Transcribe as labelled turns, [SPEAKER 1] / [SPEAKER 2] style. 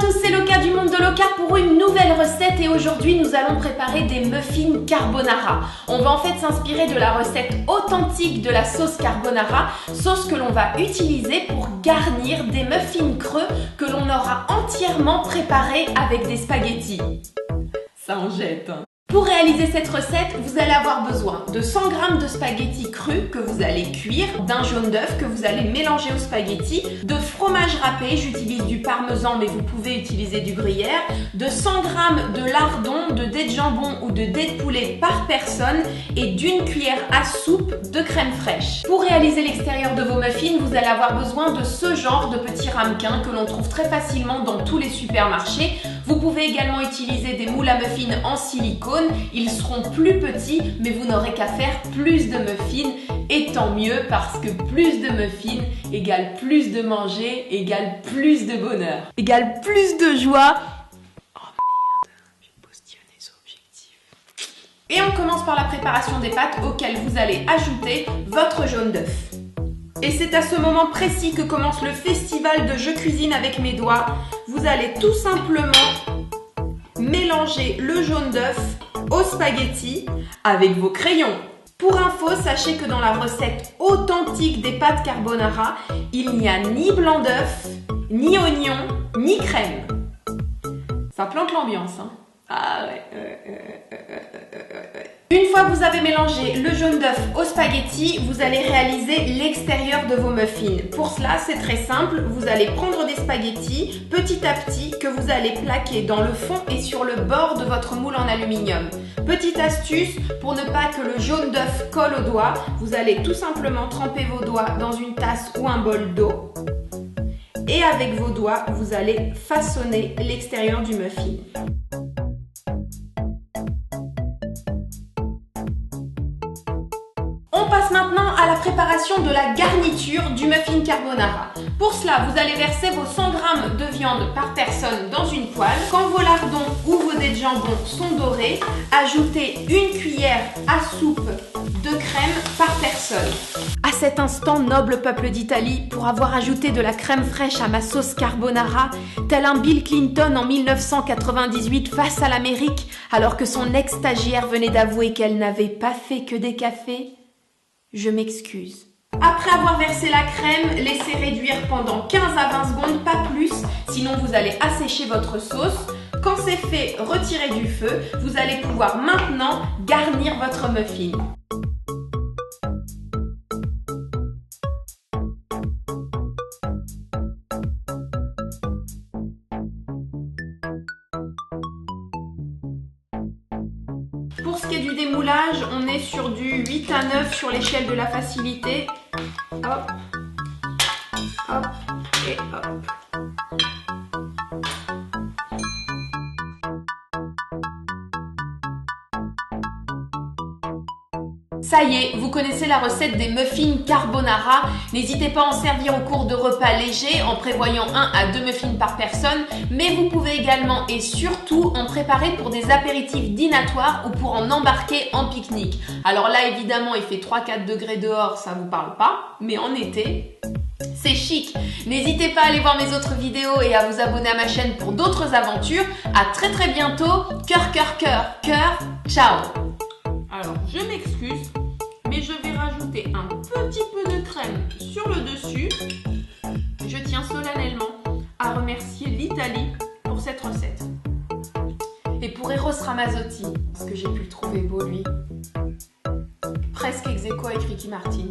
[SPEAKER 1] tous, c'est Loca du monde de Loca pour une nouvelle recette et aujourd'hui nous allons préparer des muffins carbonara. On va en fait s'inspirer de la recette authentique de la sauce carbonara, sauce que l'on va utiliser pour garnir des muffins creux que l'on aura entièrement préparés avec des spaghettis. Ça en jette, hein. Pour réaliser cette recette, vous allez avoir besoin de 100 g de spaghettis crus que vous allez cuire, d'un jaune d'œuf que vous allez mélanger aux spaghettis, de fromage râpé, j'utilise du parmesan mais vous pouvez utiliser du gruyère, de 100 g de lardons, de dés de jambon ou de dés de poulet par personne et d'une cuillère à soupe de crème fraîche. Pour réaliser l'extérieur de vos muffins, vous allez avoir besoin de ce genre de petits ramequins que l'on trouve très facilement dans tous les supermarchés. Vous pouvez également utiliser des moules à muffins en silicone. Ils seront plus petits, mais vous n'aurez qu'à faire plus de muffins, et tant mieux parce que plus de muffins égale plus de manger, égale plus de bonheur, égale plus de joie. Oh merde, j'ai postillonné les objectifs. Et on commence par la préparation des pâtes auxquelles vous allez ajouter votre jaune d'œuf. Et c'est à ce moment précis que commence le festival de je cuisine avec mes doigts. Vous allez tout simplement mélanger le jaune d'œuf aux spaghettis avec vos crayons. Pour info, sachez que dans la recette authentique des pâtes carbonara, il n'y a ni blanc d'œuf, ni oignon, ni crème. Ça plante l'ambiance, hein. Ah ouais. Une fois que vous avez mélangé le jaune d'œuf aux spaghettis, vous allez réaliser l'extérieur de vos muffins. Pour cela, c'est très simple. Vous allez prendre des spaghettis petit à petit que vous allez plaquer dans le fond et sur le bord de votre moule en aluminium. Petite astuce, pour ne pas que le jaune d'œuf colle aux doigts, vous allez tout simplement tremper vos doigts dans une tasse ou un bol d'eau. Et avec vos doigts, vous allez façonner l'extérieur du muffin. On passe maintenant à la préparation de la garniture du muffin carbonara. Pour cela, vous allez verser vos 100 g de viande par personne dans une poêle. Quand vos lardons ou vos dés de jambon sont dorés, ajoutez une cuillère à soupe de crème par personne. À cet instant, noble peuple d'Italie, pour avoir ajouté de la crème fraîche à ma sauce carbonara, tel un Bill Clinton en 1998 face à l'Amérique, alors que son ex-stagiaire venait d'avouer qu'elle n'avait pas fait que des cafés, je m'excuse. Après avoir versé la crème, laissez réduire pendant 15 à 20 secondes, pas plus, sinon vous allez assécher votre sauce. Quand c'est fait, retirez du feu. Vous allez pouvoir maintenant garnir votre muffin. Pour ce qui est du démoulage, on est sur du 8 à 9 sur l'échelle de la facilité. Hop, hop et hop. Ça y est, vous connaissez la recette des muffins carbonara. N'hésitez pas à en servir au cours de repas légers en prévoyant 1 à 2 muffins par personne, mais vous pouvez également et surtout en préparer pour des apéritifs dînatoires ou pour en embarquer en pique-nique. Alors là, évidemment, il fait 3-4 degrés dehors, ça vous parle pas, mais en été, c'est chic. N'hésitez pas à aller voir mes autres vidéos et à vous abonner à ma chaîne pour d'autres aventures. À très très bientôt. Cœur, cœur, cœur, cœur. Ciao. Alors, je m'excuse, mais je vais rajouter un petit peu de crème sur le dessus. Je tiens solennellement à remercier l'Italie pour cette recette. Et pour Eros Ramazzotti, parce que j'ai pu le trouver beau lui. Presque ex aequo avec Ricky Martin.